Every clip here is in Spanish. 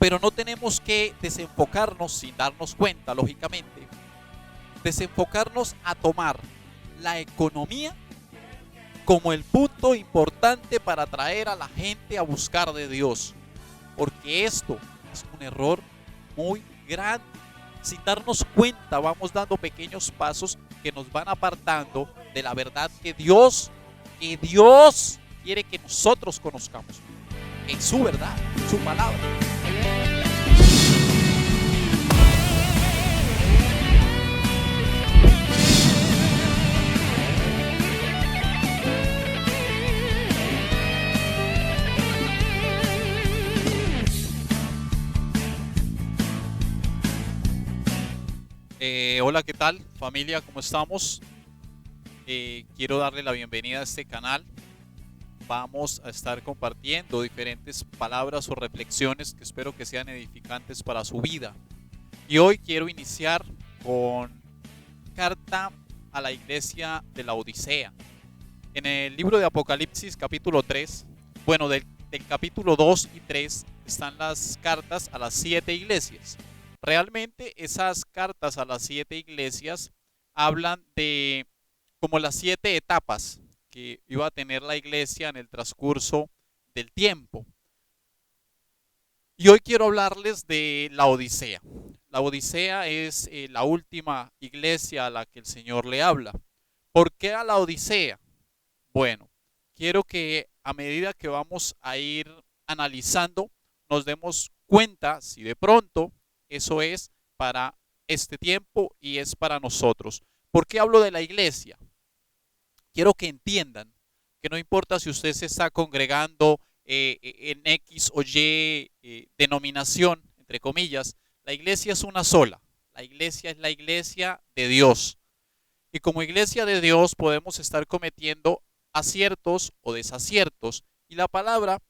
Pero no tenemos que desenfocarnos sin darnos cuenta, lógicamente, desenfocarnos a tomar la economía como el punto importante para atraer a la gente a buscar de Dios, porque esto es un error muy grande. Sin darnos cuenta vamos dando pequeños pasos que nos van apartando de la verdad que Dios quiere que nosotros conozcamos en su verdad, en su palabra. Hola, ¿qué tal familia? ¿Cómo estamos? Quiero darle la bienvenida a este canal. Vamos a estar compartiendo diferentes palabras o reflexiones que espero que sean edificantes para su vida. Y hoy quiero iniciar con carta a la iglesia de la Odisea. En el libro de Apocalipsis capítulo 3, bueno, del capítulo 2 y 3 están las cartas a las 7 iglesias. Realmente esas cartas a las 7 iglesias hablan de como las 7 etapas que iba a tener la iglesia en el transcurso del tiempo. Y hoy quiero hablarles de la Odisea. La Odisea es la última iglesia a la que el Señor le habla. ¿Por qué a la Odisea? Bueno, quiero que a medida que vamos a ir analizando, nos demos cuenta si de pronto eso es para este tiempo y es para nosotros. ¿Por qué hablo de la iglesia? Quiero que entiendan que no importa si usted se está congregando en X o Y denominación, entre comillas, la iglesia es una sola. La iglesia es la iglesia de Dios. Y como iglesia de Dios podemos estar cometiendo aciertos o desaciertos. Y la palabra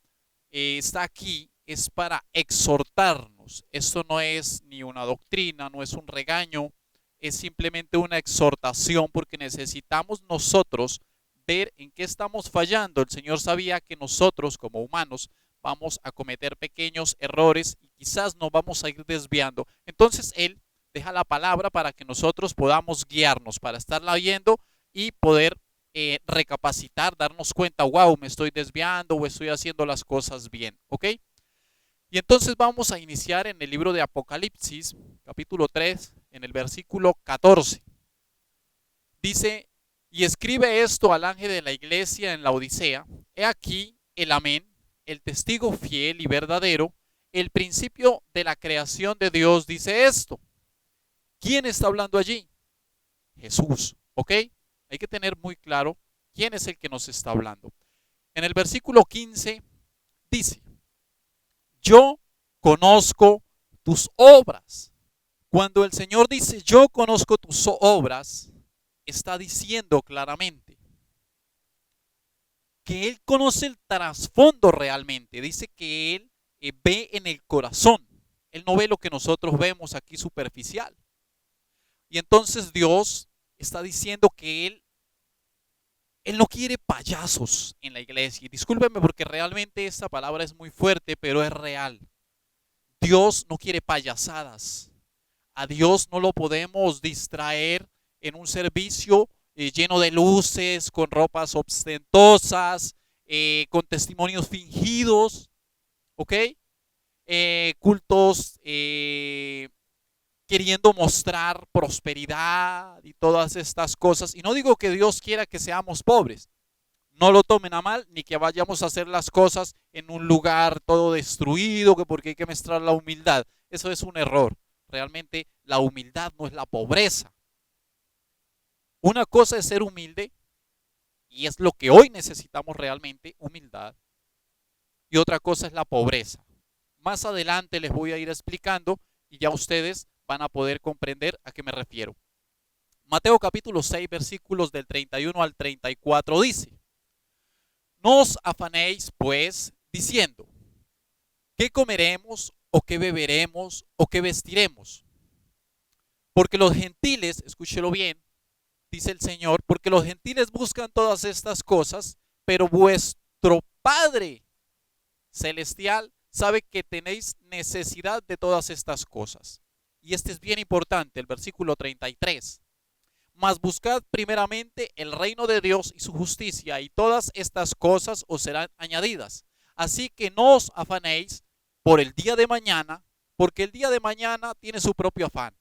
está aquí es para exhortarnos. Esto no es ni una doctrina, no es un regaño, es simplemente una exhortación porque necesitamos nosotros ver en qué estamos fallando. El Señor sabía que nosotros como humanos vamos a cometer pequeños errores y quizás nos vamos a ir desviando. Entonces Él deja la palabra para que nosotros podamos guiarnos, para estarla viendo y poder recapacitar, darnos cuenta, wow, me estoy desviando o estoy haciendo las cosas bien, ¿ok? Y entonces vamos a iniciar en el libro de Apocalipsis, capítulo 3, en el versículo 14. Dice, y escribe esto al ángel de la iglesia en la Odisea, he aquí el amén, el testigo fiel y verdadero, el principio de la creación de Dios dice esto. ¿Quién está hablando allí? Jesús, ¿ok? Hay que tener muy claro quién es el que nos está hablando. En el versículo 15 dice, yo conozco tus obras. Cuando el Señor dice, yo conozco tus obras, está diciendo claramente que Él conoce el trasfondo realmente. Dice que Él ve en el corazón. Él no ve lo que nosotros vemos aquí superficial. Y entonces Dios está diciendo que Él no quiere payasos en la iglesia. Y discúlpenme porque realmente esta palabra es muy fuerte, pero es real. Dios no quiere payasadas. A Dios no lo podemos distraer en un servicio lleno de luces, con ropas ostentosas, con testimonios fingidos, ¿ok? Cultos queriendo mostrar prosperidad y todas estas cosas. Y no digo que Dios quiera que seamos pobres. No lo tomen a mal, ni que vayamos a hacer las cosas en un lugar todo destruido, que porque hay que mostrar la humildad. Eso es un error. Realmente la humildad no es la pobreza. Una cosa es ser humilde, y es lo que hoy necesitamos realmente, humildad. Y otra cosa es la pobreza. Más adelante les voy a ir explicando y ya ustedes van a poder comprender a qué me refiero. Mateo capítulo 6, versículos del 31 al 34 dice, no os afanéis pues diciendo, ¿qué comeremos o qué beberemos o qué vestiremos? Porque los gentiles, escúchelo bien, dice el Señor, porque los gentiles buscan todas estas cosas, pero vuestro Padre celestial sabe que tenéis necesidad de todas estas cosas. Y este es bien importante, el versículo 33. Mas buscad primeramente el reino de Dios y su justicia, y todas estas cosas os serán añadidas. Así que no os afanéis por el día de mañana, porque el día de mañana tiene su propio afán.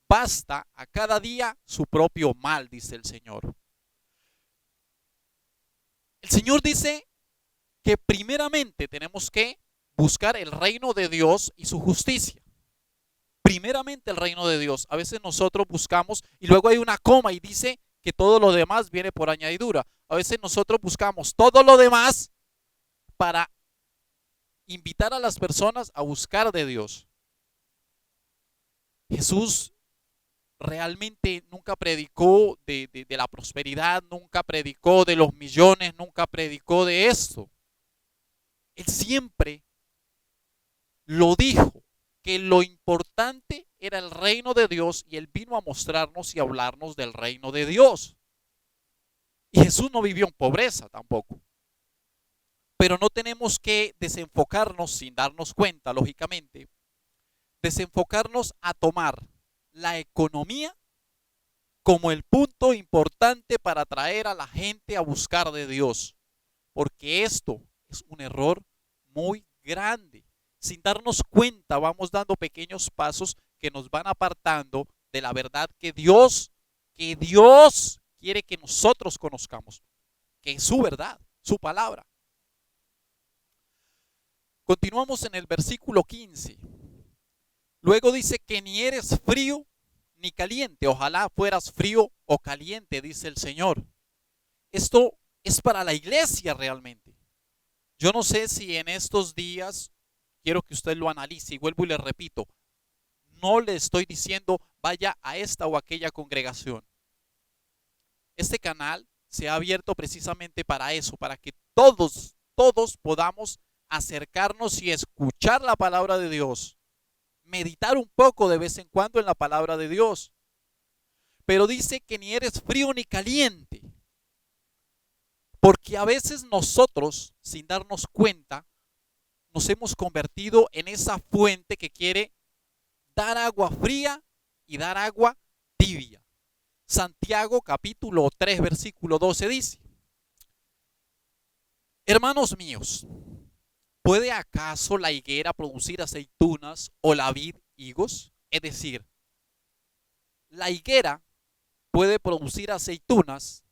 Basta a cada día su propio mal, dice el Señor. El Señor dice que primeramente tenemos que buscar el reino de Dios y su justicia. Primeramente el reino de Dios. A veces nosotros buscamos y luego hay una coma y dice que todo lo demás viene por añadidura. A veces nosotros buscamos todo lo demás para invitar a las personas a buscar de Dios. Jesús realmente nunca predicó de la prosperidad, nunca predicó de los millones, nunca predicó de esto. Él siempre lo dijo, que lo importante era el reino de Dios, y Él vino a mostrarnos y a hablarnos del reino de Dios. Y Jesús no vivió en pobreza tampoco. Pero no tenemos que desenfocarnos sin darnos cuenta, lógicamente, desenfocarnos a tomar la economía como el punto importante para atraer a la gente a buscar de Dios. Porque esto es un error muy grande. Sin darnos cuenta, vamos dando pequeños pasos que nos van apartando de la verdad que Dios quiere que nosotros conozcamos, que es su verdad, su palabra. Continuamos en el versículo 15. Luego dice que ni eres frío ni caliente. Ojalá fueras frío o caliente, dice el Señor. Esto es para la iglesia realmente. Yo no sé si en estos días, quiero que usted lo analice y vuelvo y le repito, no le estoy diciendo vaya a esta o aquella congregación. Este canal se ha abierto precisamente para eso, para que todos podamos acercarnos y escuchar la palabra de Dios, meditar un poco de vez en cuando en la palabra de Dios. Pero dice que ni eres frío ni caliente, porque a veces nosotros, sin darnos cuenta, nos hemos convertido en esa fuente que quiere dar agua fría y dar agua tibia. Santiago capítulo 3 versículo 12 dice: hermanos míos, ¿puede acaso la higuera producir aceitunas o la vid higos? Es decir, la higuera puede producir aceitunas,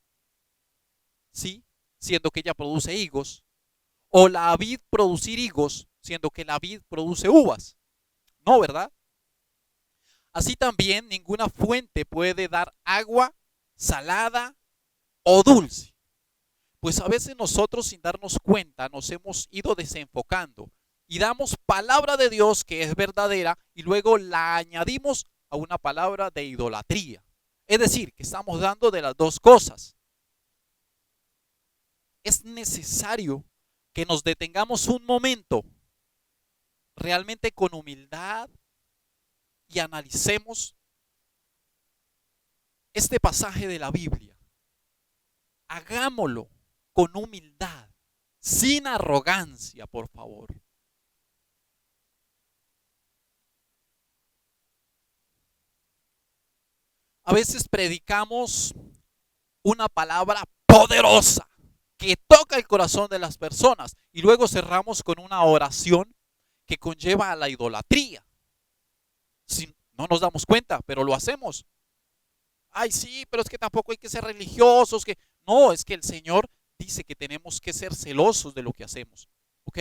¿sí?, siendo que ella produce higos, o la vid producir higos, siendo que la vid produce uvas. No, ¿verdad? Así también ninguna fuente puede dar agua salada o dulce. Pues a veces nosotros, sin darnos cuenta, nos hemos ido desenfocando y damos palabra de Dios que es verdadera y luego la añadimos a una palabra de idolatría. Es decir, que estamos dando de las dos cosas. Es necesario que nos detengamos un momento realmente con humildad y analicemos este pasaje de la Biblia. Hagámoslo con humildad, sin arrogancia, por favor. A veces predicamos una palabra poderosa que toca el corazón de las personas y luego cerramos con una oración que conlleva a la idolatría. Si no nos damos cuenta, pero lo hacemos. Ay, sí, pero es que tampoco hay que ser religiosos. No, es que el Señor dice que tenemos que ser celosos de lo que hacemos. ¿Ok?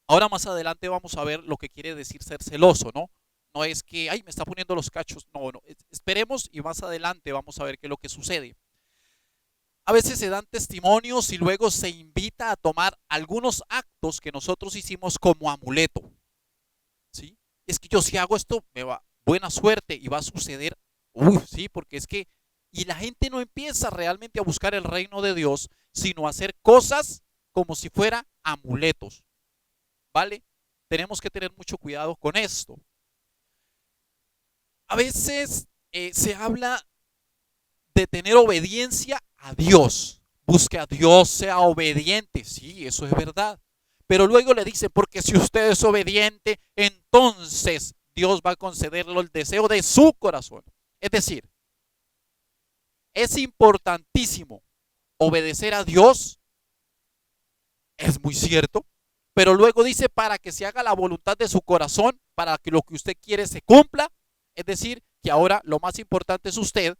Ahora más adelante vamos a ver lo que quiere decir ser celoso, ¿no? No es que, ay, me está poniendo los cachos. No, no, esperemos y más adelante vamos a ver qué es lo que sucede. A veces se dan testimonios y luego se invita a tomar algunos actos que nosotros hicimos como amuleto. ¿Sí? Es que yo si hago esto, me va buena suerte y va a suceder. Sí, porque es que, y la gente no empieza realmente a buscar el reino de Dios, sino a hacer cosas como si fueran amuletos. ¿Vale? Tenemos que tener mucho cuidado con esto. A veces se habla de tener obediencia a Dios. Busque a Dios, sea obediente. Sí, eso es verdad. Pero luego le dice, porque si usted es obediente, entonces Dios va a concederle el deseo de su corazón. Es decir, es importantísimo obedecer a Dios, es muy cierto, pero luego dice para que se haga la voluntad de su corazón, para que lo que usted quiere se cumpla. Es decir, que ahora lo más importante es usted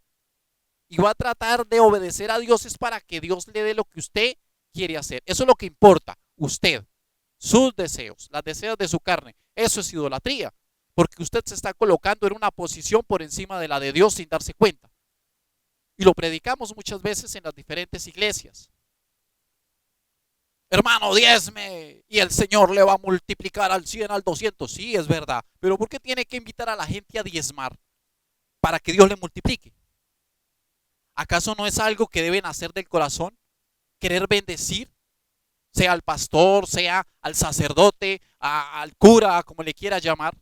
y va a tratar de obedecer a Dios es para que Dios le dé lo que usted quiere hacer. Eso es lo que importa, usted, sus deseos, las deseos de su carne. Eso es idolatría, porque usted se está colocando en una posición por encima de la de Dios sin darse cuenta. Y lo predicamos muchas veces en las diferentes iglesias. Hermano, diezme y el Señor le va a multiplicar al 100, al 200. Sí, es verdad. Pero ¿por qué tiene que invitar a la gente a diezmar? Para que Dios le multiplique. ¿Acaso no es algo que deben hacer del corazón? Querer bendecir, sea al pastor, sea al sacerdote, al cura, como le quiera llamar.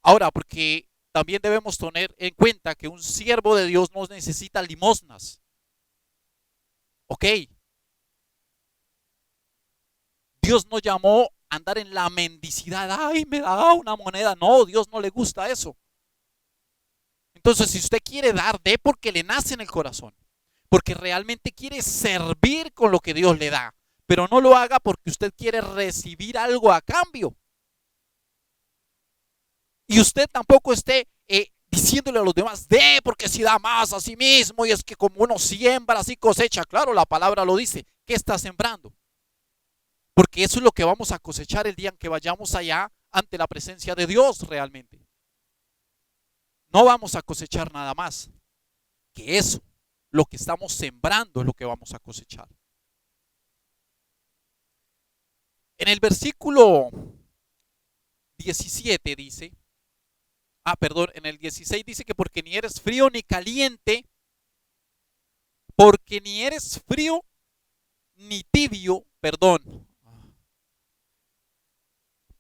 Ahora, porque también debemos tener en cuenta que un siervo de Dios no necesita limosnas. Ok. Dios no llamó a andar en la mendicidad. Ay, me da una moneda. No, Dios no le gusta eso. Entonces, si usted quiere dar, dé porque le nace en el corazón. Porque realmente quiere servir con lo que Dios le da. Pero no lo haga porque usted quiere recibir algo a cambio. Y usted tampoco esté diciéndole a los demás, dé porque si da más a sí mismo. Y es que como uno siembra, así cosecha. Claro, la palabra lo dice. ¿Qué está sembrando? Porque eso es lo que vamos a cosechar el día en que vayamos allá ante la presencia de Dios realmente. No vamos a cosechar nada más que eso. Lo que estamos sembrando es lo que vamos a cosechar. En el versículo 17 dice, en el 16 dice que porque ni eres frío ni caliente, porque ni eres frío ni tibio,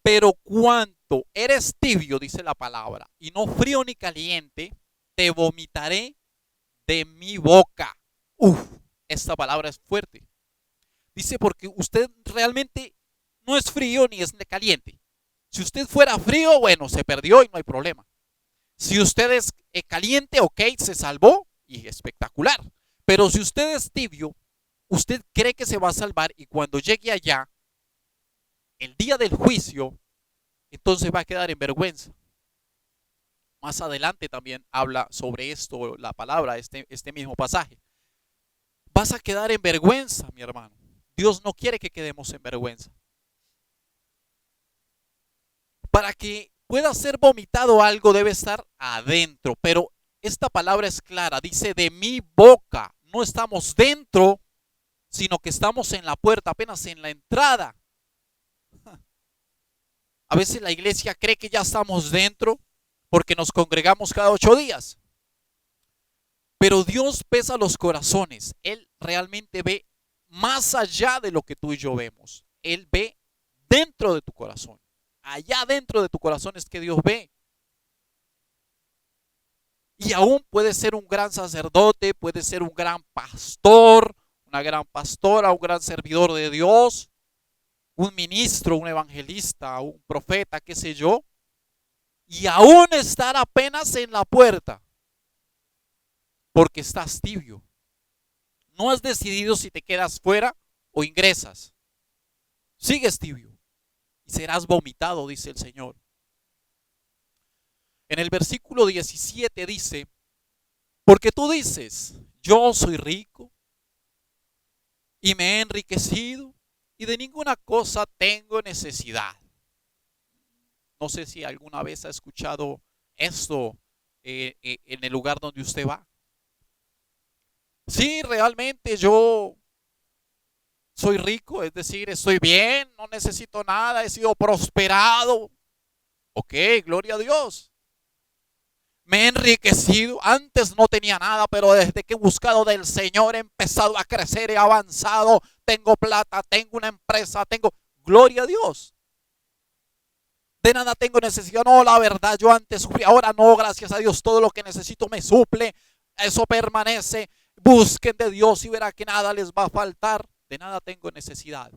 pero cuanto eres tibio, dice la palabra, y no frío ni caliente, te vomitaré de mi boca. Esta palabra es fuerte. Dice porque usted realmente no es frío ni es caliente. Si usted fuera frío, bueno, se perdió y no hay problema. Si usted es caliente, ok, se salvó y espectacular. Pero si usted es tibio, usted cree que se va a salvar y cuando llegue allá, el día del juicio, entonces va a quedar en vergüenza. Más adelante también habla sobre esto la palabra, este mismo pasaje. Vas a quedar en vergüenza, mi hermano. Dios no quiere que quedemos en vergüenza. Para que pueda ser vomitado algo debe estar adentro, pero esta palabra es clara, dice de mi boca. No estamos dentro, sino que estamos en la puerta, apenas en la entrada. A veces la iglesia cree que ya estamos dentro porque nos congregamos cada 8 días. Pero Dios pesa los corazones. Él realmente ve más allá de lo que tú y yo vemos. Él ve dentro de tu corazón. Allá dentro de tu corazón es que Dios ve. Y aún puede ser un gran sacerdote, puede ser un gran pastor, una gran pastora, un gran servidor de Dios, un ministro, un evangelista, un profeta, qué sé yo, y aún estar apenas en la puerta, porque estás tibio. No has decidido si te quedas fuera o ingresas. Sigues tibio y serás vomitado, dice el Señor. En el versículo 17 dice, porque tú dices, yo soy rico y me he enriquecido y de ninguna cosa tengo necesidad. No sé si alguna vez ha escuchado esto en el lugar donde usted va. Sí, realmente yo soy rico, es decir, estoy bien, no necesito nada, he sido prosperado. Ok, gloria a Dios. Me he enriquecido, antes no tenía nada, pero desde que he buscado del Señor he empezado a crecer, he avanzado, tengo plata, tengo una empresa, tengo, gloria a Dios. De nada tengo necesidad, no, la verdad, yo antes sufrí, ahora no, gracias a Dios, todo lo que necesito me suple, eso permanece. Busquen de Dios y verá que nada les va a faltar, de nada tengo necesidad.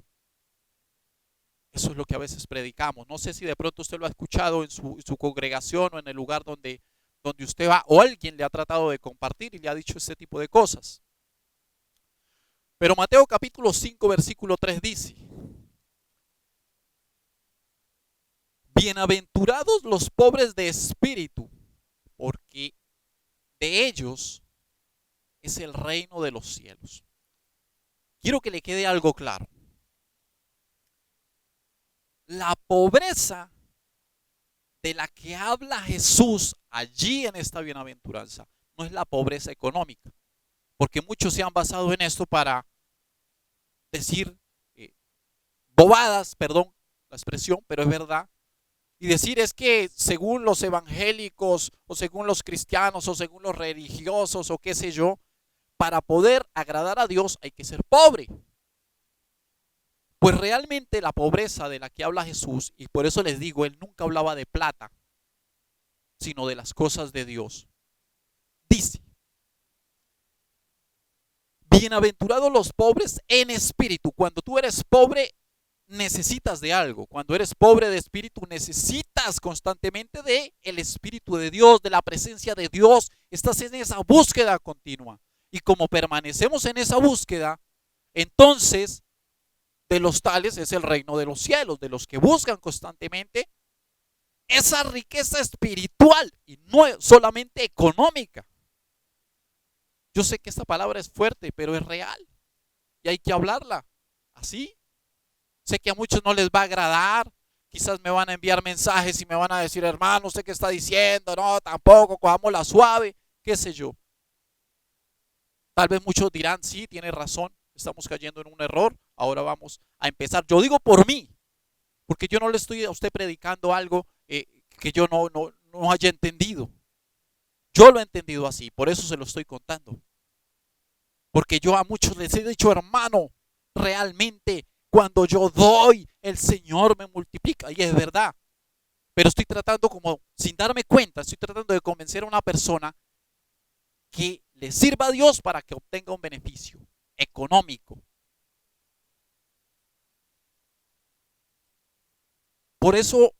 Eso es lo que a veces predicamos. No sé si de pronto usted lo ha escuchado en su congregación o en el lugar donde usted va, o alguien le ha tratado de compartir y le ha dicho ese tipo de cosas. Pero Mateo capítulo 5, versículo 3 dice: bienaventurados los pobres de espíritu, porque de ellos es el reino de los cielos. Quiero que le quede algo claro. La pobreza de la que habla Jesús allí en esta bienaventuranza no es la pobreza económica, porque muchos se han basado en esto para decir eh, bobadas, perdón la expresión, pero es verdad, y decir es que según los evangélicos o según los cristianos o según los religiosos o qué sé yo, para poder agradar a Dios hay que ser pobre. Pues realmente la pobreza de la que habla Jesús, y por eso les digo, él nunca hablaba de plata, sino de las cosas de Dios. Dice: bienaventurados los pobres en espíritu. Cuando tú eres pobre, necesitas de algo. Cuando eres pobre de espíritu, necesitas constantemente de el Espíritu de Dios, de la presencia de Dios. Estás en esa búsqueda continua. Y como permanecemos en esa búsqueda, entonces de los tales es el reino de los cielos, de los que buscan constantemente esa riqueza espiritual y no solamente económica. Yo sé que esta palabra es fuerte, pero es real y hay que hablarla así. Sé que a muchos no les va a agradar, quizás me van a enviar mensajes y me van a decir: hermano, ¿usted qué está diciendo? No, tampoco, cojámosla suave, qué sé yo. Tal vez muchos dirán: sí, tiene razón, estamos cayendo en un error, ahora vamos a empezar. Yo digo por mí, porque yo no le estoy a usted predicando algo que yo no haya entendido. Yo lo he entendido así, por eso se lo estoy contando. Porque yo a muchos les he dicho: hermano, realmente cuando yo doy, el Señor me multiplica. Y es verdad. Pero estoy tratando, como sin darme cuenta, estoy tratando de convencer a una persona que le sirva a Dios para que obtenga un beneficio económico. Por eso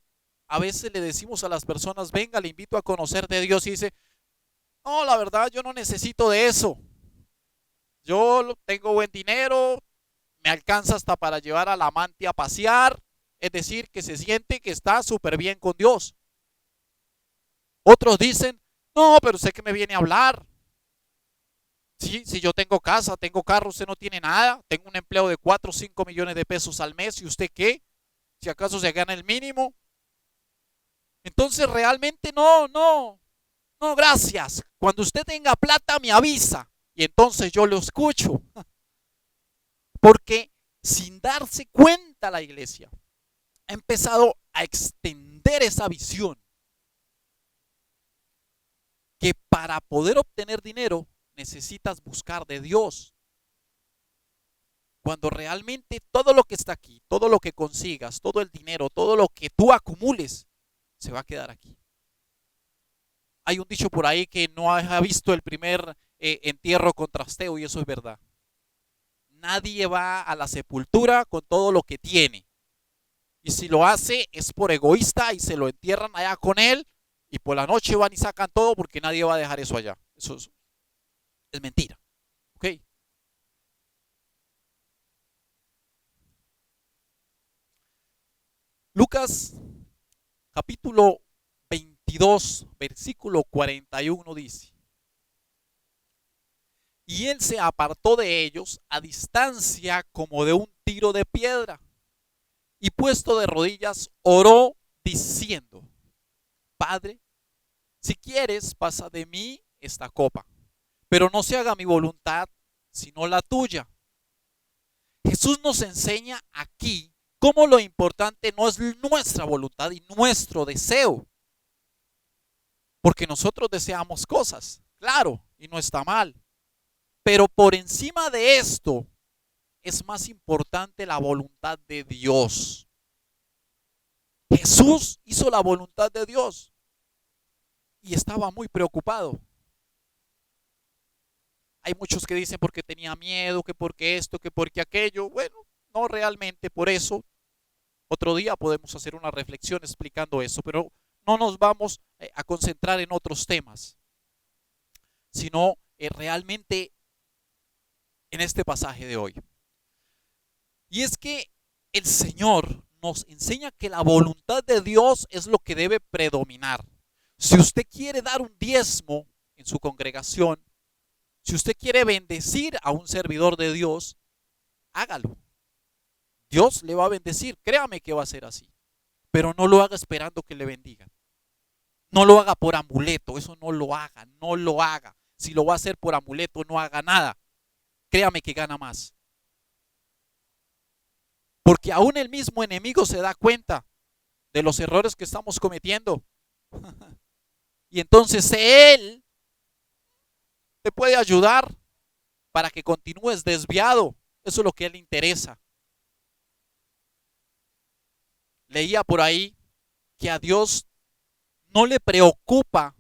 a veces le decimos a las personas: venga, le invito a conocer de Dios, y dice: no, la verdad yo no necesito de eso. Yo tengo buen dinero, me alcanza hasta para llevar al amante a pasear. Es decir, que se siente que está súper bien con Dios. Otros dicen: no, pero usted que me viene a hablar. Sí, si yo tengo casa, tengo carro, usted no tiene nada. Tengo un empleo de 4 o 5 millones de pesos al mes. ¿Y usted qué? Si acaso se gana el mínimo. Entonces realmente no, gracias. Cuando usted tenga plata me avisa y entonces yo lo escucho. Porque sin darse cuenta la iglesia ha empezado a extender esa visión que para poder obtener dinero necesitas buscar de Dios. Cuando realmente todo lo que está aquí, todo lo que consigas, todo el dinero, todo lo que tú acumules, se va a quedar aquí. Hay un dicho por ahí que no ha visto el primer entierro con trasteo, y eso es verdad. Nadie va a la sepultura con todo lo que tiene. Y si lo hace es por egoísta y se lo entierran allá con él y por la noche van y sacan todo porque nadie va a dejar eso allá. Eso es mentira. ¿Ok? Lucas capítulo 22, versículo 41 dice: y él se apartó de ellos a distancia como de un tiro de piedra, y puesto de rodillas oró diciendo: Padre, si quieres, pasa de mí esta copa, pero no se haga mi voluntad sino la tuya. Jesús nos enseña aquí cómo lo importante no es nuestra voluntad y nuestro deseo, porque nosotros deseamos cosas, claro, y no está mal, pero por encima de esto es más importante la voluntad de Dios. Jesús hizo la voluntad de Dios y estaba muy preocupado. Hay muchos que dicen porque tenía miedo, que porque esto, que porque aquello. Bueno, no realmente por eso. Otro día podemos hacer una reflexión explicando eso, pero no nos vamos a concentrar en otros temas, sino realmente en este pasaje de hoy. Y es que el Señor nos enseña que la voluntad de Dios es lo que debe predominar. Si usted quiere dar un diezmo en su congregación, si usted quiere bendecir a un servidor de Dios, hágalo. Dios le va a bendecir, créame que va a ser así. Pero no lo haga esperando que le bendigan. No lo haga por amuleto, eso no lo haga, no lo haga. Si lo va a hacer por amuleto, no haga nada. Créame que gana más. Porque aún el mismo enemigo se da cuenta de los errores que estamos cometiendo. Y entonces Él te puede ayudar para que continúes desviado. Eso es lo que a Él le interesa. Leía por ahí que a Dios no le preocupa,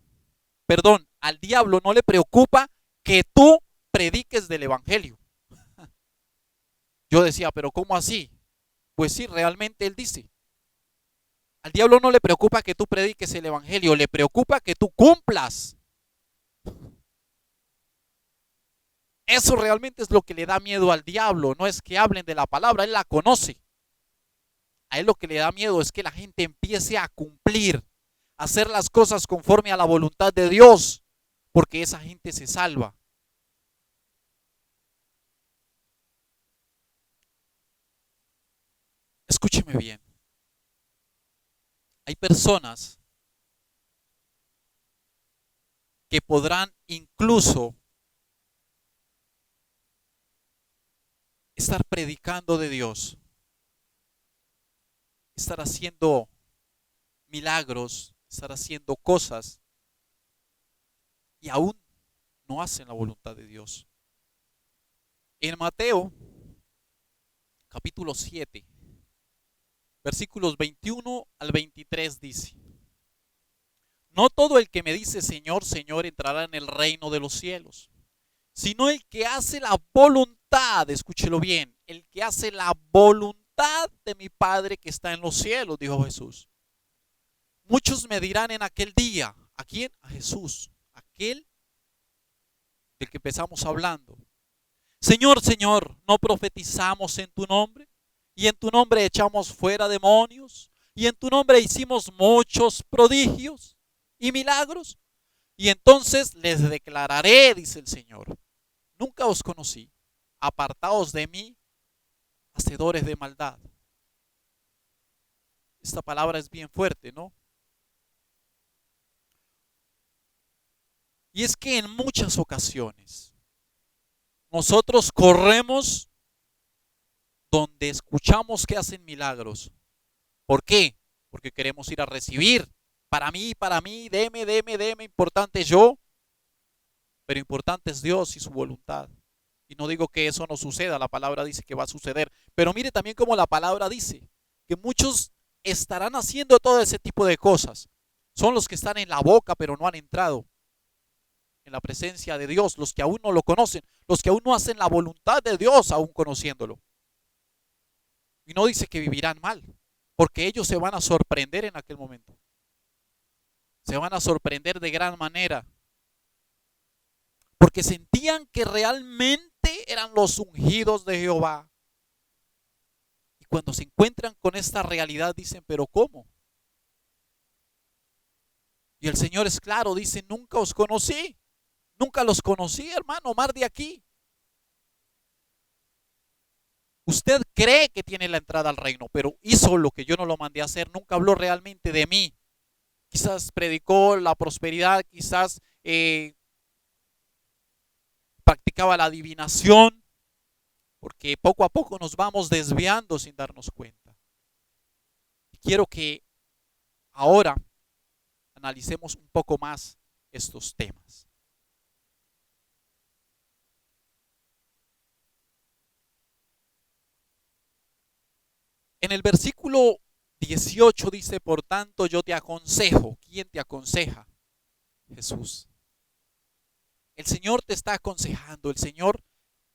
perdón, al diablo no le preocupa que tú prediques del evangelio. Yo decía, pero ¿cómo así? Pues sí, realmente él dice, al diablo no le preocupa que tú prediques el evangelio, le preocupa que tú cumplas. Eso realmente es lo que le da miedo al diablo, no es que hablen de la palabra, él la conoce. A él lo que le da miedo es que la gente empiece a cumplir, a hacer las cosas conforme a la voluntad de Dios, porque esa gente se salva. Escúcheme bien. Hay personas que podrán incluso estar predicando de Dios, estar haciendo milagros, estar haciendo cosas y aún no hacen la voluntad de Dios. En Mateo capítulo 7, versículos 21 al 23 dice: no todo el que me dice Señor, Señor entrará en el reino de los cielos, sino el que hace la voluntad, escúchelo bien, el que hace la voluntad de mi Padre que está en los cielos, dijo Jesús. Muchos me dirán en aquel día, ¿a quién? A Jesús, aquel del que empezamos hablando. Señor, Señor, ¿no profetizamos en tu nombre? Y en tu nombre echamos fuera demonios, y en tu nombre hicimos muchos prodigios y milagros. Y entonces les declararé, dice el Señor, nunca os conocí, apartaos de mí, hacedores de maldad. Esta palabra es bien fuerte, ¿no? Y es que en muchas ocasiones nosotros corremos donde escuchamos que hacen milagros. ¿Por qué? Porque queremos ir a recibir. Para mí, deme, importante yo. Pero importante es Dios y su voluntad. Y no digo que eso no suceda, la palabra dice que va a suceder. Pero mire también cómo la palabra dice que muchos estarán haciendo todo ese tipo de cosas. Son los que están en la boca, pero no han entrado en la presencia de Dios, los que aún no lo conocen, los que aún no hacen la voluntad de Dios, aún conociéndolo. Y no dice que vivirán mal, porque ellos se van a sorprender en aquel momento. Se van a sorprender de gran manera, porque sentían que realmente eran los ungidos de Jehová. Y cuando se encuentran con esta realidad dicen, pero ¿cómo? Y el Señor es claro, dice, nunca os conocí. Nunca los conocí, hermano, mar de aquí. Usted cree que tiene la entrada al reino, pero hizo lo que yo no lo mandé a hacer. Nunca habló realmente de mí. Quizás predicó la prosperidad, quizás practicaba la adivinación, porque poco a poco nos vamos desviando sin darnos cuenta. Y quiero que ahora analicemos un poco más estos temas. En el versículo 18 dice, por tanto yo te aconsejo. ¿Quién te aconseja? Jesús. El Señor te está aconsejando, el Señor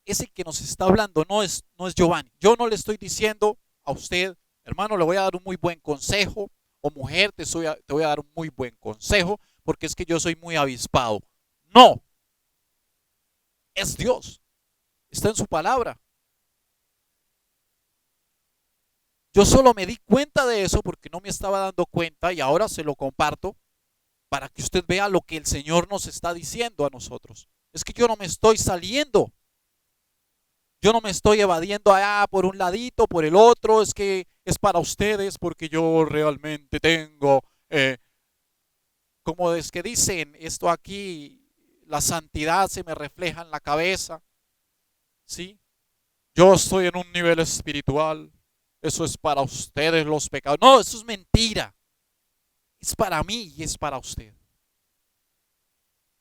es el que nos está hablando, no es Giovanni. Yo no le estoy diciendo a usted Hermano, le voy a dar un muy buen consejo, o mujer, te voy a dar un muy buen consejo, porque es que yo soy muy avispado. No, es Dios, está en su palabra. Yo solo me di cuenta de eso porque no me estaba dando cuenta y ahora se lo comparto para que usted vea lo que el Señor nos está diciendo a nosotros. Es que yo no me estoy saliendo, yo no me estoy evadiendo allá por un ladito, por el otro, es que es para ustedes porque yo realmente tengo, como es que dicen esto aquí, la santidad se me refleja en la cabeza, ¿sí? Yo estoy en un nivel espiritual, eso es para ustedes los pecados. No, eso es mentira, es para mí y es para usted.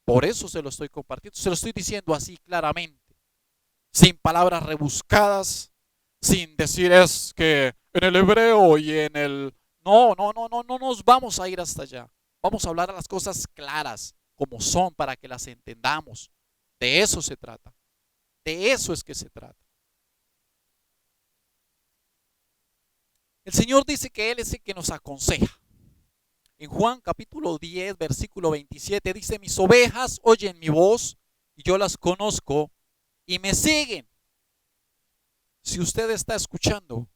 Por eso se lo estoy compartiendo, se lo estoy diciendo así claramente, sin palabras rebuscadas, sin decir es que en el hebreo y en el... No, no, no, no, no nos vamos a ir hasta allá. Vamos a hablar a las cosas claras como son para que las entendamos. De eso se trata. De eso es que se trata. El Señor dice que Él es el que nos aconseja. En Juan capítulo 10, versículo 27 dice, mis ovejas oyen mi voz y yo las conozco y me siguen. Si usted está escuchando,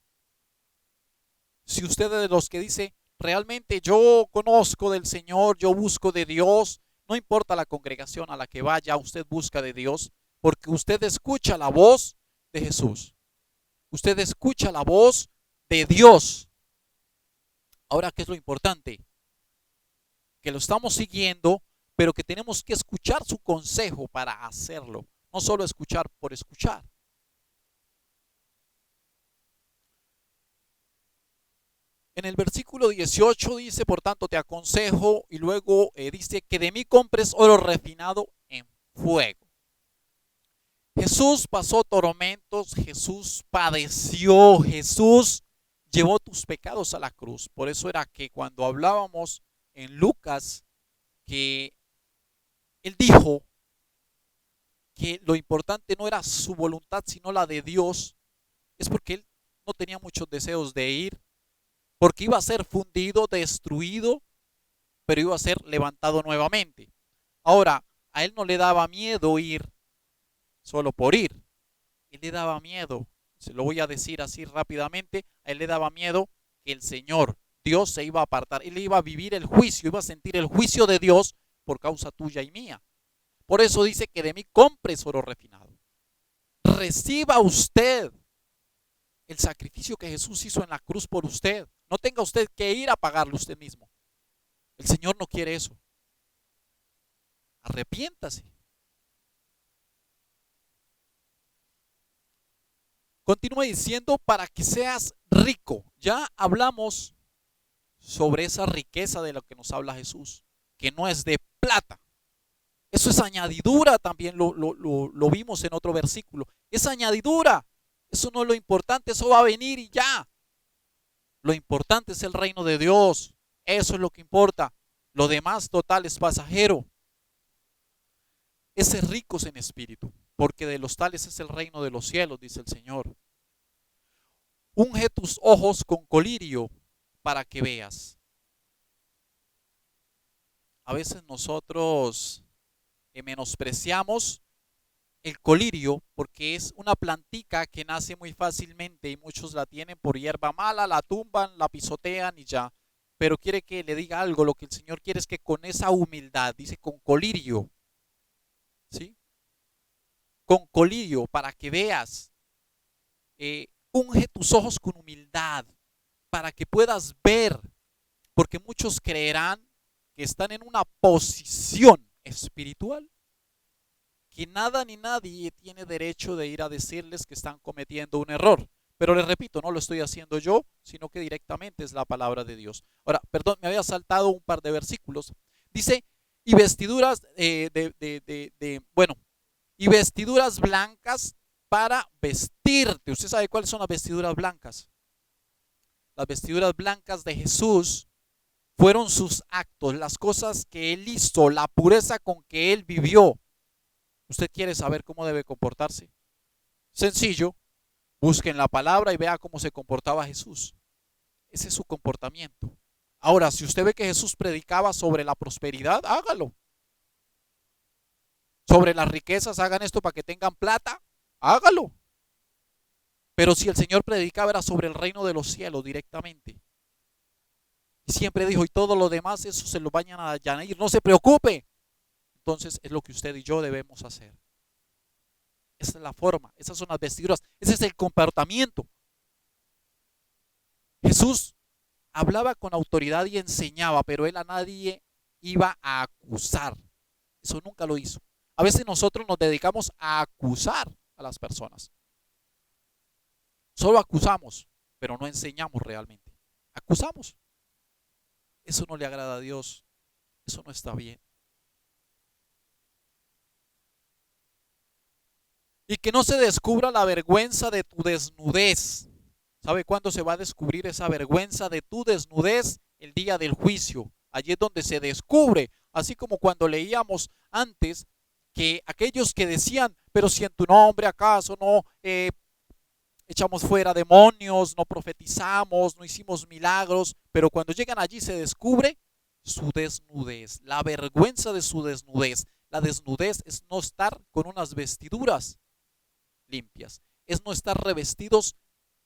si usted es de los que dice, realmente yo conozco del Señor, yo busco de Dios, no importa la congregación a la que vaya, usted busca de Dios, porque usted escucha la voz de Jesús. Usted escucha la voz de Dios. Ahora, ¿qué es lo importante? Que lo estamos siguiendo, pero que tenemos que escuchar su consejo para hacerlo, no solo escuchar por escuchar. En el versículo 18 dice, por tanto te aconsejo, y luego dice que de mí compres oro refinado en fuego. Jesús pasó tormentos, Jesús padeció, Jesús llevó tus pecados a la cruz. Por eso era que cuando hablábamos en Lucas, que él dijo que lo importante no era su voluntad, sino la de Dios, es porque él no tenía muchos deseos de ir, porque iba a ser fundido, destruido, pero iba a ser levantado nuevamente. Ahora, a él no le daba miedo ir solo por ir. Él le daba miedo, se lo voy a decir así rápidamente, a él le daba miedo que el Señor, Dios se iba a apartar, él iba a vivir el juicio, iba a sentir el juicio de Dios por causa tuya y mía. Por eso dice que de mí compres oro refinado. Reciba usted el sacrificio que Jesús hizo en la cruz por usted. No tenga usted que ir a pagarlo usted mismo. El Señor no quiere eso. Arrepiéntase. Continúa diciendo para que seas rico. Ya hablamos sobre esa riqueza de la que nos habla Jesús, que no es de plata. Eso es añadidura, también lo vimos en otro versículo. Es añadidura. Eso no es lo importante, eso va a venir y ya. Lo importante es el reino de Dios. Eso es lo que importa. Lo demás total es pasajero. Es ser ricos en espíritu, porque de los tales es el reino de los cielos, dice el Señor. Unge tus ojos con colirio para que veas. A veces nosotros menospreciamos el colirio porque es una plantica que nace muy fácilmente y muchos la tienen por hierba mala, la tumban, la pisotean y ya. Pero quiere que le diga algo, lo que el Señor quiere es que con esa humildad, dice con colirio, ¿sí? Con colirio para que veas. Unge tus ojos con humildad para que puedas ver, porque muchos creerán que están en una posición espiritual, que nada ni nadie tiene derecho de ir a decirles que están cometiendo un error. Pero les repito, no lo estoy haciendo yo, sino que directamente es la palabra de Dios. Ahora, perdón, me había saltado un par de versículos. Dice, y vestiduras bueno, y vestiduras blancas para vestirte. ¿Usted sabe cuáles son las vestiduras blancas? Las vestiduras blancas de Jesús fueron sus actos, las cosas que él hizo, la pureza con que él vivió. ¿Usted quiere saber cómo debe comportarse? Sencillo, busque en la palabra y vea cómo se comportaba Jesús. Ese es su comportamiento. Ahora, si usted ve que Jesús predicaba sobre la prosperidad, hágalo. Sobre las riquezas, hagan esto para que tengan plata, hágalo. Pero si el Señor predicaba era sobre el reino de los cielos directamente. Y siempre dijo, y todo lo demás, eso se lo vayan a añadir, no se preocupe. Entonces es lo que usted y yo debemos hacer. Esa es la forma, esas son las vestiduras, ese es el comportamiento. Jesús hablaba con autoridad y enseñaba, pero él a nadie iba a acusar. Eso nunca lo hizo. A veces nosotros nos dedicamos a acusar a las personas. Solo acusamos, pero no enseñamos realmente. Acusamos. Eso no le agrada a Dios. Eso no está bien. Y que no se descubra la vergüenza de tu desnudez. ¿Sabe cuándo se va a descubrir esa vergüenza de tu desnudez? El día del juicio. Allí es donde se descubre. Así como cuando leíamos antes que aquellos que decían, pero si en tu nombre acaso no echamos fuera demonios, no profetizamos, no hicimos milagros, pero cuando llegan allí se descubre su desnudez, la vergüenza de su desnudez. La desnudez es no estar con unas vestiduras limpias, es no estar revestidos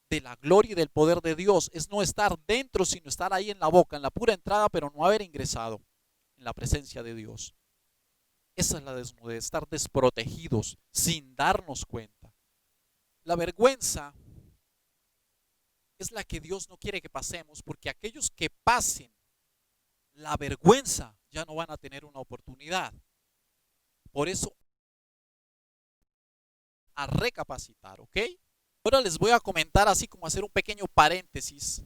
de la gloria y del poder de Dios, es no estar dentro, sino estar ahí en la boca, en la pura entrada, pero no haber ingresado en la presencia de Dios. Esa es la desnudez, estar desprotegidos sin darnos cuenta. La vergüenza es la que Dios no quiere que pasemos, porque aquellos que pasen la vergüenza ya no van a tener una oportunidad. Por eso, a recapacitar, ¿ok? Ahora les voy a comentar, así como hacer un pequeño paréntesis,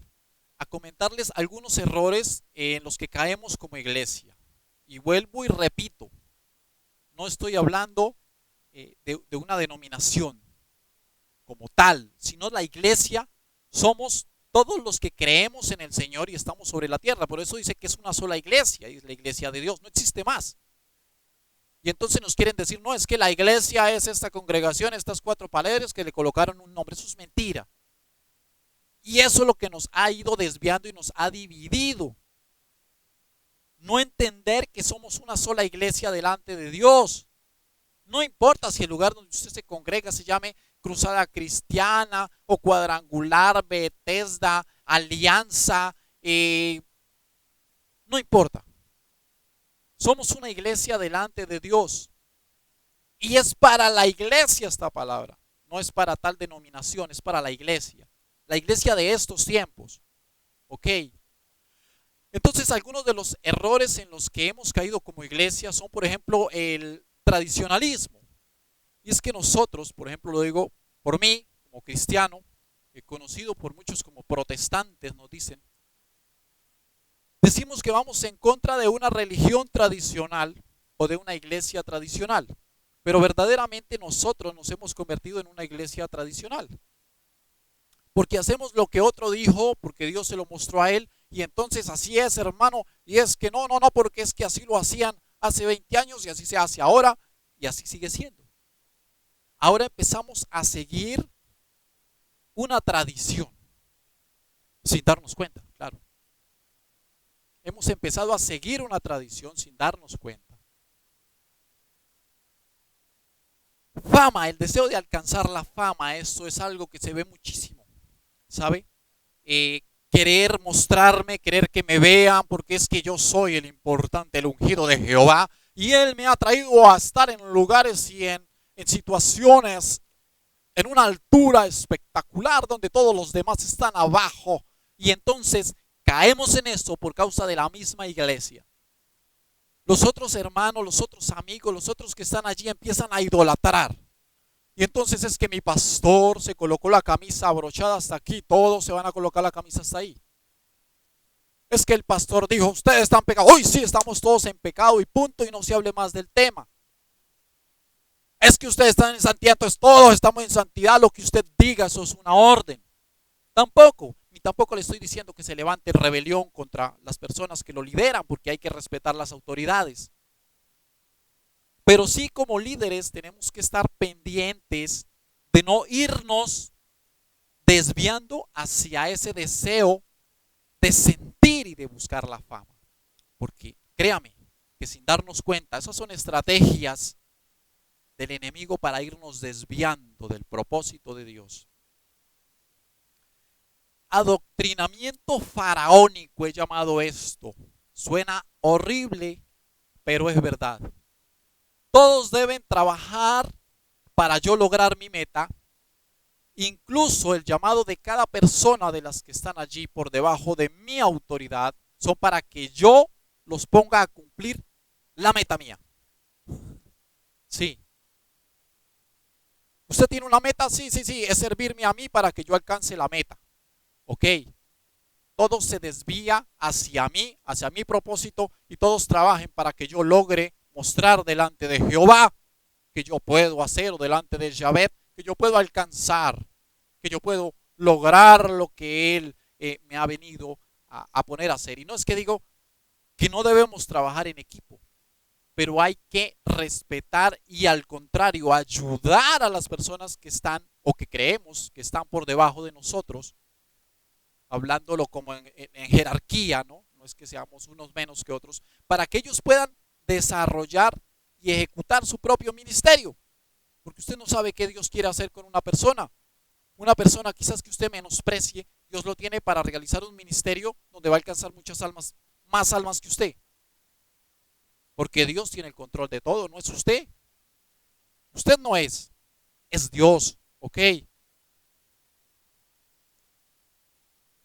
a comentarles algunos errores en los que caemos como iglesia. Y vuelvo y repito, no estoy hablando de una denominación como tal, sino la iglesia somos todos los que creemos en el Señor y estamos sobre la tierra. Por eso dice que es una sola iglesia, y es la iglesia de Dios, no existe más. Y entonces nos quieren decir, no, es que la iglesia es esta congregación, estas 4 paredes que le colocaron un nombre. Eso es mentira. Y eso es lo que nos ha ido desviando y nos ha dividido. No entender que somos una sola iglesia delante de Dios. No importa si el lugar donde usted se congrega se llame Cruzada Cristiana o Cuadrangular, Bethesda, Alianza, no importa. Somos una iglesia delante de Dios. Y es para la iglesia esta palabra. No es para tal denominación, es para la iglesia. La iglesia de estos tiempos. ¿Ok? Entonces, algunos de los errores en los que hemos caído como iglesia son, por ejemplo, el tradicionalismo. Y es que nosotros, por ejemplo, lo digo por mí, como cristiano, conocido por muchos como protestantes, nos dicen, decimos que vamos en contra de una religión tradicional o de una iglesia tradicional, pero verdaderamente nosotros nos hemos convertido en una iglesia tradicional, porque hacemos lo que otro dijo, porque Dios se lo mostró a él, y entonces así es, hermano, y es que no, porque es que así lo hacían hace 20 años y así se hace ahora, y así sigue siendo. Ahora empezamos a seguir una tradición, sin darnos cuenta, claro. Hemos empezado a seguir una tradición sin darnos cuenta. Fama, el deseo de alcanzar la fama, esto es algo que se ve muchísimo, ¿sabe? Querer mostrarme, querer que me vean, porque es que yo soy el importante, el ungido de Jehová, y Él me ha traído a estar en lugares y en situaciones, en una altura espectacular, donde todos los demás están abajo, y entonces caemos en esto por causa de la misma iglesia. Los otros hermanos, los otros amigos, los otros que están allí empiezan a idolatrar. Y entonces es que mi pastor se colocó la camisa abrochada hasta aquí, todos se van a colocar la camisa hasta ahí. Es que el pastor dijo, ustedes están pecados. Hoy sí, estamos todos en pecado y punto, y no se hable más del tema. Es que ustedes están en santidad, entonces todos estamos en santidad, lo que usted diga, eso es una orden. Tampoco, ni tampoco le estoy diciendo que se levante rebelión contra las personas que lo lideran, porque hay que respetar las autoridades. Pero sí, como líderes tenemos que estar pendientes de no irnos desviando hacia ese deseo de sentir y de buscar la fama. Porque créame que sin darnos cuenta, esas son estrategias del enemigo para irnos desviando del propósito de Dios. Adoctrinamiento faraónico he llamado esto. Suena horrible, pero es verdad. Todos deben trabajar para yo lograr mi meta. Incluso el llamado de cada persona de las que están allí por debajo de mi autoridad son para que yo los ponga a cumplir la meta mía. Sí. ¿Usted tiene una meta? Sí, es servirme a mí para que yo alcance la meta. Ok. Todo se desvía hacia mí, hacia mi propósito, y todos trabajen para que yo logre mostrar delante de Jehová que yo puedo hacer, o delante de Yahvé, que yo puedo alcanzar, que yo puedo lograr lo que Él me ha venido a poner a hacer. Y no es que digo que no debemos trabajar en equipo, pero hay que respetar y al contrario ayudar a las personas que están o que creemos que están por debajo de nosotros, hablándolo como en jerarquía, ¿no? No es que seamos unos menos que otros, para que ellos puedan desarrollar y ejecutar su propio ministerio. Porque usted no sabe qué Dios quiere hacer con una persona. Una persona quizás que usted menosprecie, Dios lo tiene para realizar un ministerio donde va a alcanzar muchas almas, más almas que usted. Porque Dios tiene el control de todo, no es usted. Usted no es Dios, ¿ok?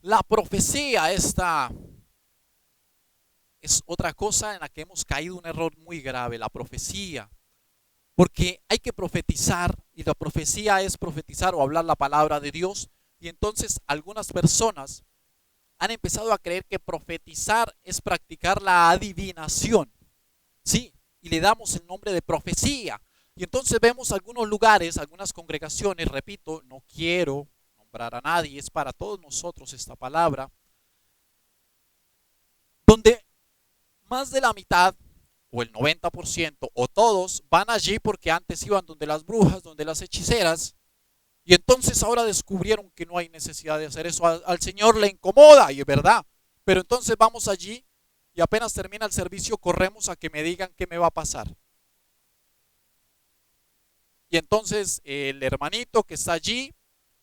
La profecía esta es otra cosa en la que hemos caído un error muy grave, la profecía. Porque hay que profetizar, y la profecía es profetizar o hablar la palabra de Dios. Y entonces algunas personas han empezado a creer que profetizar es practicar la adivinación. Sí, y le damos el nombre de profecía. Y entonces vemos algunos lugares, algunas congregaciones, repito, no quiero nombrar a nadie, es para todos nosotros esta palabra, donde más de la mitad o el 90% o todos van allí porque antes iban donde las brujas, donde las hechiceras, y entonces ahora descubrieron que no hay necesidad de hacer eso. Al Señor le incomoda, y es verdad, pero entonces vamos allí y apenas termina el servicio corremos a que me digan qué me va a pasar. Y entonces el hermanito que está allí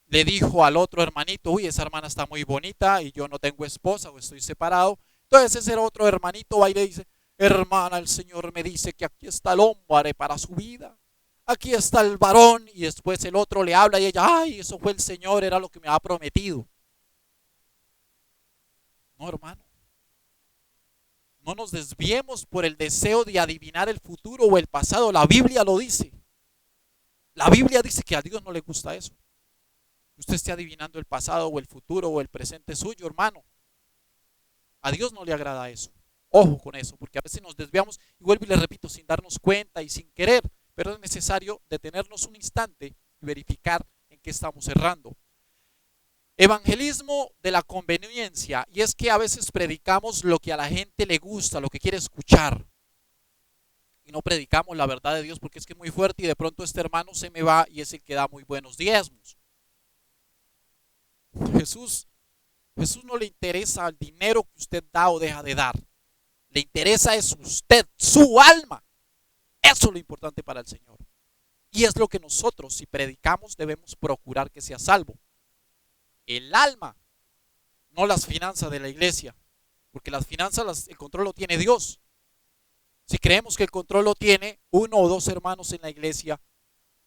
le dijo al otro hermanito, uy, esa hermana está muy bonita y yo no tengo esposa o estoy separado. Entonces ese otro hermanito va y le dice, hermana, el Señor me dice que aquí está el hombre para su vida. Aquí está el varón. Y después el otro le habla y ella, ay, eso fue el Señor, era lo que me ha prometido. No, hermano. No nos desviemos por el deseo de adivinar el futuro o el pasado. La Biblia lo dice. La Biblia dice que a Dios no le gusta eso. Usted esté adivinando el pasado o el futuro o el presente suyo, hermano. A Dios no le agrada eso. Ojo con eso, porque a veces nos desviamos, y vuelvo y le repito, sin darnos cuenta y sin querer, pero es necesario detenernos un instante y verificar en qué estamos errando. Evangelismo de la conveniencia, y es que a veces predicamos lo que a la gente le gusta, lo que quiere escuchar, y no predicamos la verdad de Dios, porque es que es muy fuerte y de pronto este hermano se me va y es el que da muy buenos diezmos. Jesús no le interesa el dinero que usted da o deja de dar. Le interesa es usted, su alma. Eso es lo importante para el Señor. Y es lo que nosotros, si predicamos, debemos procurar que sea salvo. El alma, no las finanzas de la iglesia. Porque las finanzas, el control lo tiene Dios. Si creemos que el control lo tiene uno o dos hermanos en la iglesia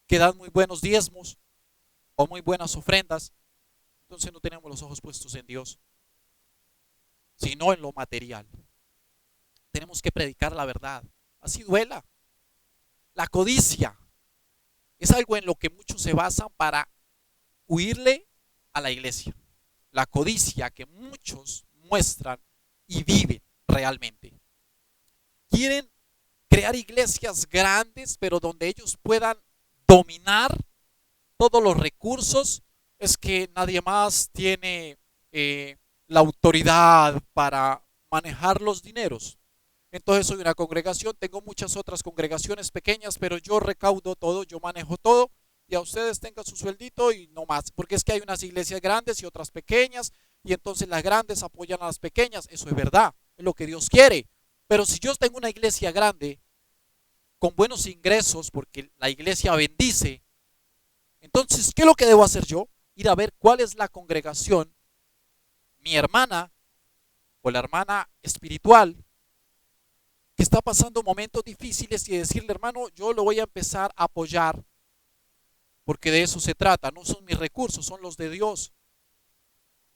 que dan muy buenos diezmos o muy buenas ofrendas, entonces no tenemos los ojos puestos en Dios, sino en lo material. Tenemos que predicar la verdad, así duela. La codicia es algo en lo que muchos se basan para huirle a la iglesia. La codicia que muchos muestran y viven realmente. Quieren crear iglesias grandes, pero donde ellos puedan dominar todos los recursos. Es que nadie más tiene la autoridad para manejar los dineros. Entonces soy una congregación, tengo muchas otras congregaciones pequeñas, pero yo recaudo todo, yo manejo todo, y a ustedes tengan su sueldito y no más, porque es que hay unas iglesias grandes y otras pequeñas, y entonces las grandes apoyan a las pequeñas. Eso es verdad, es lo que Dios quiere. Pero si yo tengo una iglesia grande, con buenos ingresos, porque la iglesia bendice, entonces, ¿qué es lo que debo hacer yo? Ir a ver cuál es la congregación, mi hermana o la hermana espiritual, que está pasando momentos difíciles y decirle, hermano, yo lo voy a empezar a apoyar, porque de eso se trata, no son mis recursos, son los de Dios.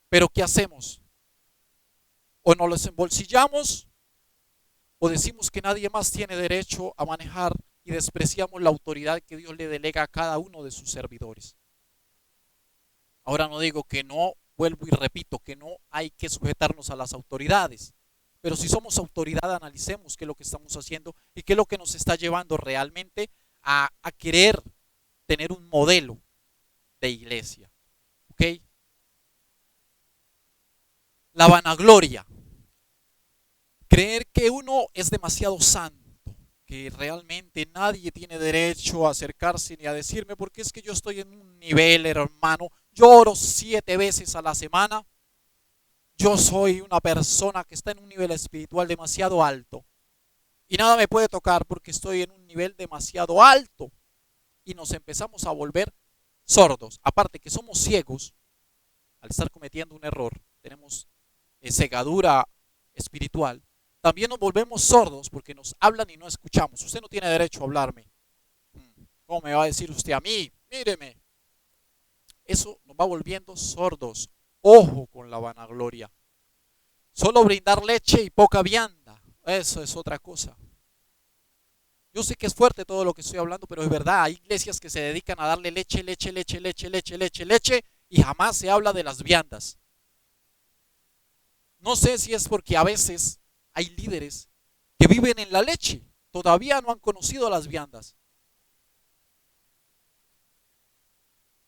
Pero ¿qué hacemos? O nos los embolsillamos o decimos que nadie más tiene derecho a manejar y despreciamos la autoridad que Dios le delega a cada uno de sus servidores. Ahora no digo que no, vuelvo y repito, que no hay que sujetarnos a las autoridades. Pero si somos autoridad, analicemos qué es lo que estamos haciendo y qué es lo que nos está llevando realmente a querer tener un modelo de iglesia. ¿Ok? La vanagloria. Creer que uno es demasiado santo, que realmente nadie tiene derecho a acercarse ni a decirme, porque es que yo estoy en un nivel, hermano, yo oro 7 veces a la semana, yo soy una persona que está en un nivel espiritual demasiado alto y nada me puede tocar porque estoy en un nivel demasiado alto, y nos empezamos a volver sordos. Aparte que somos ciegos, al estar cometiendo un error, tenemos cegadura espiritual. También nos volvemos sordos porque nos hablan y no escuchamos. Usted no tiene derecho a hablarme. ¿Cómo me va a decir usted a mí? Míreme. Eso nos va volviendo sordos. Ojo con la vanagloria. Solo brindar leche y poca vianda. Eso es otra cosa. Yo sé que es fuerte todo lo que estoy hablando, pero es verdad. Hay iglesias que se dedican a darle leche, leche, leche, leche, leche, leche, leche, y jamás se habla de las viandas. No sé si es porque a veces hay líderes que viven en la leche, todavía no han conocido las viandas.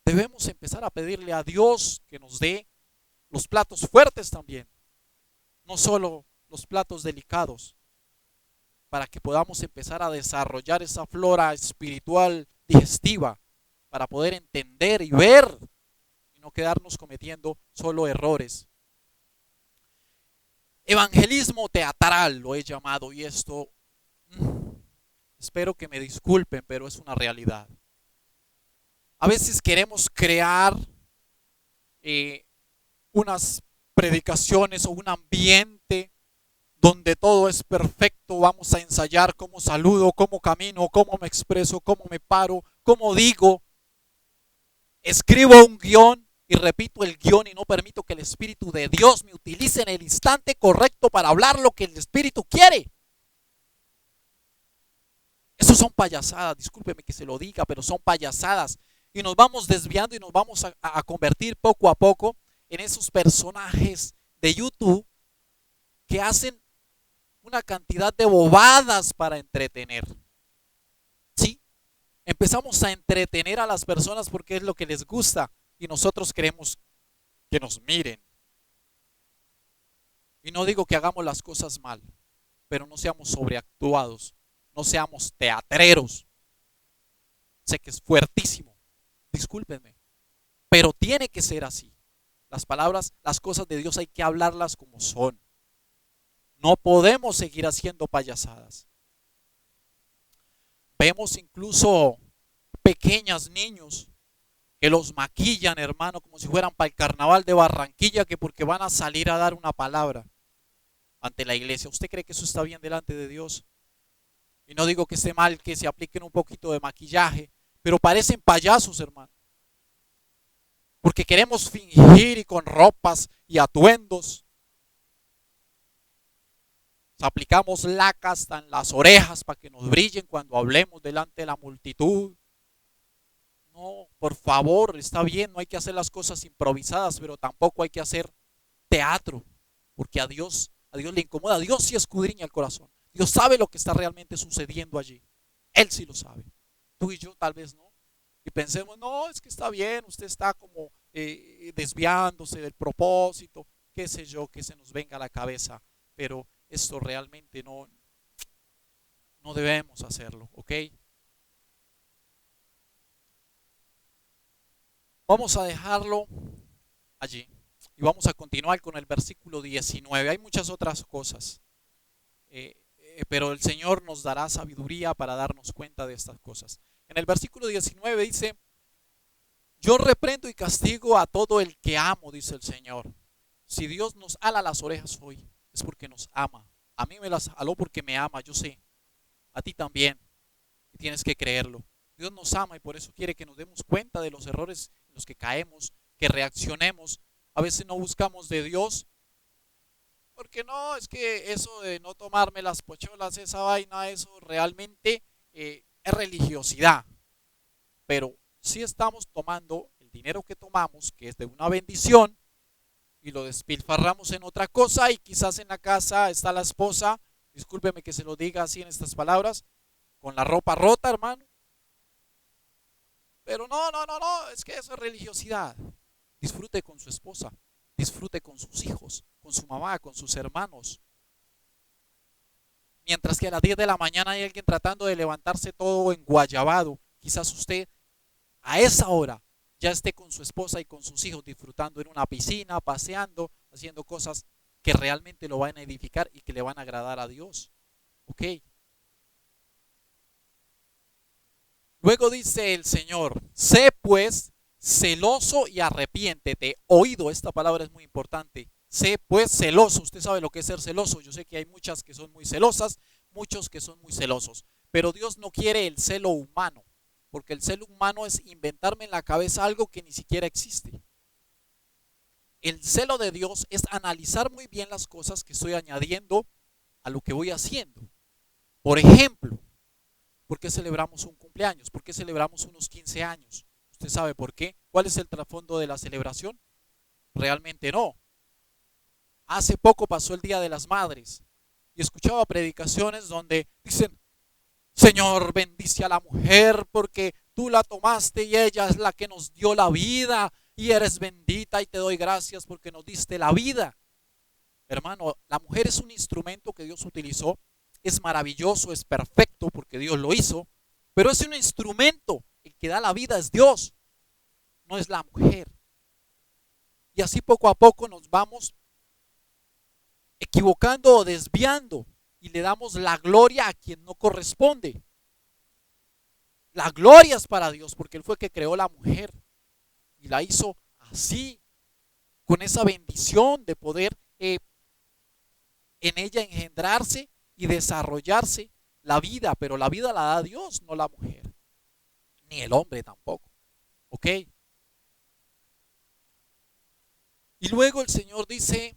Debemos empezar a pedirle a Dios que nos dé los platos fuertes también, no solo los platos delicados, para que podamos empezar a desarrollar esa flora espiritual digestiva, para poder entender y ver y no quedarnos cometiendo solo errores. Evangelismo teatral lo he llamado, y esto espero que me disculpen, pero es una realidad. A veces queremos crear eh, unas predicaciones o un ambiente donde todo es perfecto. Vamos a ensayar cómo saludo, cómo camino, cómo me expreso, cómo me paro, cómo digo. Escribo un guión y repito el guión y no permito que el Espíritu de Dios me utilice en el instante correcto para hablar lo que el Espíritu quiere. Eso son payasadas, discúlpeme que se lo diga, pero son payasadas. Y nos vamos desviando y nos vamos a convertir poco a poco en esos personajes de YouTube que hacen una cantidad de bobadas para entretener. ¿Sí? Empezamos a entretener a las personas porque es lo que les gusta y nosotros queremos que nos miren. Y no digo que hagamos las cosas mal, pero no seamos sobreactuados, no seamos teatreros. Sé que es fuertísimo, discúlpenme, pero tiene que ser así. Las palabras, las cosas de Dios hay que hablarlas como son. No podemos seguir haciendo payasadas. Vemos incluso pequeños niños que los maquillan, hermano, como si fueran para el carnaval de Barranquilla, que porque van a salir a dar una palabra ante la iglesia. ¿Usted cree que eso está bien delante de Dios? Y no digo que esté mal que se apliquen un poquito de maquillaje, pero parecen payasos, hermano. Porque queremos fingir y con ropas y atuendos. Aplicamos laca hasta en las orejas para que nos brillen cuando hablemos delante de la multitud. No, por favor, está bien, no hay que hacer las cosas improvisadas, pero tampoco hay que hacer teatro, porque a Dios le incomoda. Dios sí escudriña el corazón. Dios sabe lo que está realmente sucediendo allí. Él sí lo sabe. Tú y yo tal vez no. Y pensemos, no, es que está bien, usted está como desviándose del propósito, qué sé yo, que se nos venga a la cabeza. Pero esto realmente no debemos hacerlo, ¿ok? Vamos a dejarlo allí. Y vamos a continuar con el versículo 19. Hay muchas otras cosas, pero el Señor nos dará sabiduría para darnos cuenta de estas cosas. En el versículo 19 dice: yo reprendo y castigo a todo el que amo, dice el Señor. Si Dios nos ala las orejas hoy, es porque nos ama. A mí me las aló porque me ama, yo sé. A ti también. Y tienes que creerlo. Dios nos ama y por eso quiere que nos demos cuenta de los errores en los que caemos, que reaccionemos. A veces no buscamos de Dios, porque no, es que eso de no tomarme las pocholas, esa vaina, eso realmente es religiosidad. Pero si estamos tomando el dinero que tomamos, que es de una bendición, y lo despilfarramos en otra cosa, y quizás en la casa está la esposa, discúlpeme que se lo diga así en estas palabras, con la ropa rota, hermano. Pero no, es que eso es religiosidad. Disfrute con su esposa, disfrute con sus hijos, con su mamá, con sus hermanos. Mientras que a las 10 de la mañana hay alguien tratando de levantarse todo enguayabado, quizás usted a esa hora ya esté con su esposa y con sus hijos disfrutando en una piscina, paseando, haciendo cosas que realmente lo van a edificar y que le van a agradar a Dios. ¿Ok? Luego dice el Señor: sé pues celoso y arrepiéntete. Oído, esta palabra es muy importante. Sé pues celoso. Usted sabe lo que es ser celoso. Yo sé que hay muchas que son muy celosas, muchos que son muy celosos. Pero Dios no quiere el celo humano, porque el celo humano es inventarme en la cabeza algo que ni siquiera existe. El celo de Dios es analizar muy bien las cosas que estoy añadiendo a lo que voy haciendo. Por ejemplo, ¿por qué celebramos un cumpleaños? ¿Por qué celebramos unos 15 años? ¿Usted sabe por qué? ¿Cuál es el trasfondo de la celebración? Realmente no. Hace poco pasó el Día de las Madres y escuchaba predicaciones donde dicen: Señor, bendice a la mujer porque tú la tomaste y ella es la que nos dio la vida, y eres bendita y te doy gracias porque nos diste la vida. Hermano, la mujer es un instrumento que Dios utilizó, es maravilloso, es perfecto porque Dios lo hizo, pero es un instrumento. El que da la vida es Dios, no es la mujer. Y así poco a poco nos vamos equivocando o desviando y le damos la gloria a quien no corresponde. La gloria es para Dios porque Él fue el que creó la mujer y la hizo así, con esa bendición de poder en ella engendrarse y desarrollarse la vida, pero la vida la da Dios, no la mujer, ni el hombre tampoco. ¿Ok? Y luego el Señor dice: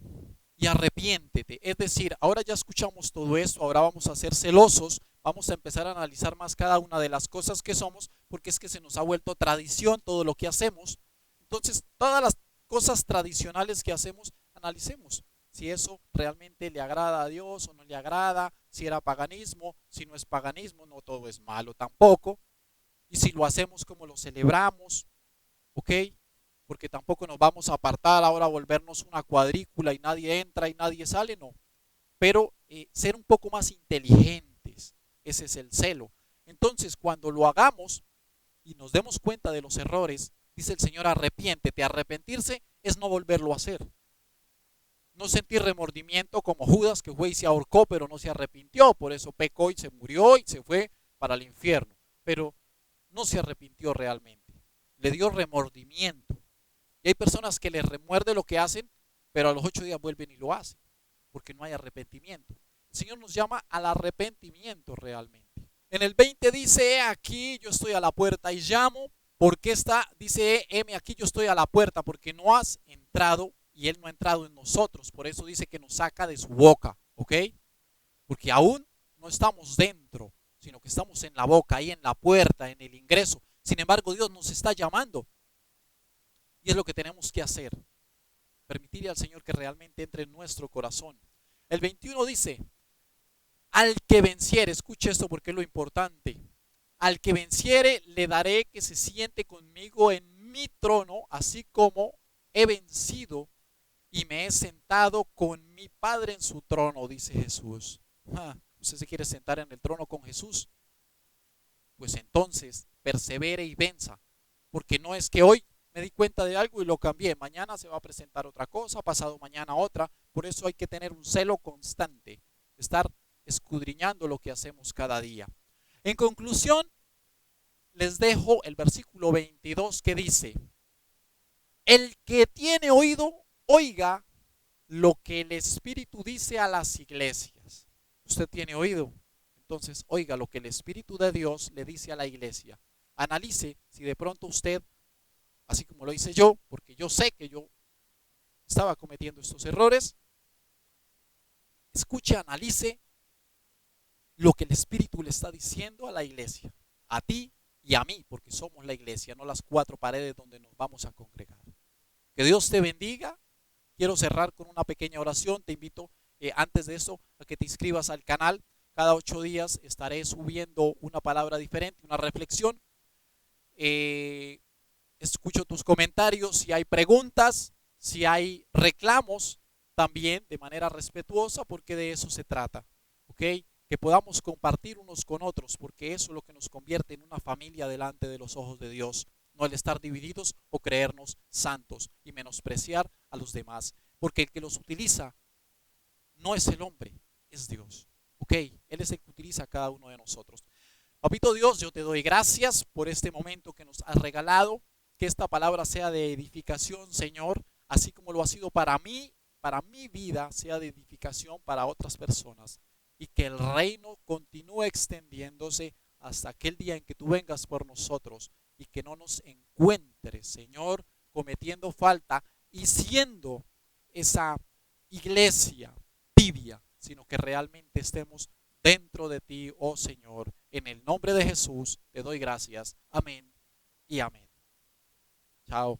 y arrepiéntete. Es decir, ahora ya escuchamos todo esto, ahora vamos a ser celosos, vamos a empezar a analizar más cada una de las cosas que somos, porque es que se nos ha vuelto tradición todo lo que hacemos. Entonces, todas las cosas tradicionales que hacemos, analicemos si eso realmente le agrada a Dios o no le agrada, si era paganismo, si no es paganismo, no todo es malo tampoco, y si lo hacemos como lo celebramos, ¿ok? Porque tampoco nos vamos a apartar ahora a volvernos una cuadrícula y nadie entra y nadie sale, no. Pero ser un poco más inteligentes, ese es el celo. Entonces, cuando lo hagamos y nos demos cuenta de los errores, dice el Señor: arrepiéntete. Arrepentirse es no volverlo a hacer. No sentir remordimiento como Judas, que fue y se ahorcó, pero no se arrepintió, por eso pecó y se murió y se fue para el infierno. Pero no se arrepintió realmente, le dio remordimiento. Y hay personas que les remuerde lo que hacen, pero a los 8 días vuelven y lo hacen, porque no hay arrepentimiento. El Señor nos llama al arrepentimiento realmente. En el 20 dice: aquí yo estoy a la puerta y llamo. Porque está, dice: heme aquí yo estoy a la puerta, porque no has entrado y Él no ha entrado en nosotros. Por eso dice que nos saca de su boca, ¿ok? Porque aún no estamos dentro, sino que estamos en la boca, ahí en la puerta, en el ingreso. Sin embargo, Dios nos está llamando. Y es lo que tenemos que hacer: permitirle al Señor que realmente entre en nuestro corazón. El 21 dice: al que venciere, escuche esto porque es lo importante, al que venciere le daré que se siente conmigo en mi trono, así como he vencido y me he sentado con mi Padre en su trono, dice Jesús. ¿Usted se quiere sentar en el trono con Jesús? Pues entonces persevere y venza, porque no es que hoy me di cuenta de algo y lo cambié. Mañana se va a presentar otra cosa, pasado mañana otra. Por eso hay que tener un celo constante, estar escudriñando lo que hacemos cada día. En conclusión, les dejo el versículo 22 que dice: el que tiene oído, oiga lo que el Espíritu dice a las iglesias. Usted tiene oído, entonces oiga lo que el Espíritu de Dios le dice a la iglesia. Analice si de pronto usted, así como lo hice yo, porque yo sé que yo estaba cometiendo estos errores, escuche, analice lo que el Espíritu le está diciendo a la iglesia, a ti y a mí, porque somos la iglesia, no las cuatro paredes donde nos vamos a congregar. Que Dios te bendiga. Quiero cerrar con una pequeña oración. Te invito, antes de eso, a que te inscribas al canal. Cada 8 días estaré subiendo una palabra diferente, una reflexión. Escucho tus comentarios, si hay preguntas, si hay reclamos, también de manera respetuosa, porque de eso se trata, ¿ok? Que podamos compartir unos con otros, porque eso es lo que nos convierte en una familia delante de los ojos de Dios, no el estar divididos o creernos santos y menospreciar a los demás, porque el que los utiliza no es el hombre, es Dios, ¿ok? Él es el que utiliza a cada uno de nosotros. Papito Dios, yo te doy gracias por este momento que nos has regalado, que esta palabra sea de edificación, Señor, así como lo ha sido para mí, para mi vida, sea de edificación para otras personas, y que el reino continúe extendiéndose hasta aquel día en que tú vengas por nosotros y que no nos encuentres, Señor, cometiendo falta y siendo esa iglesia tibia, sino que realmente estemos dentro de ti, oh Señor. En el nombre de Jesús te doy gracias. Amén y amén. Chao.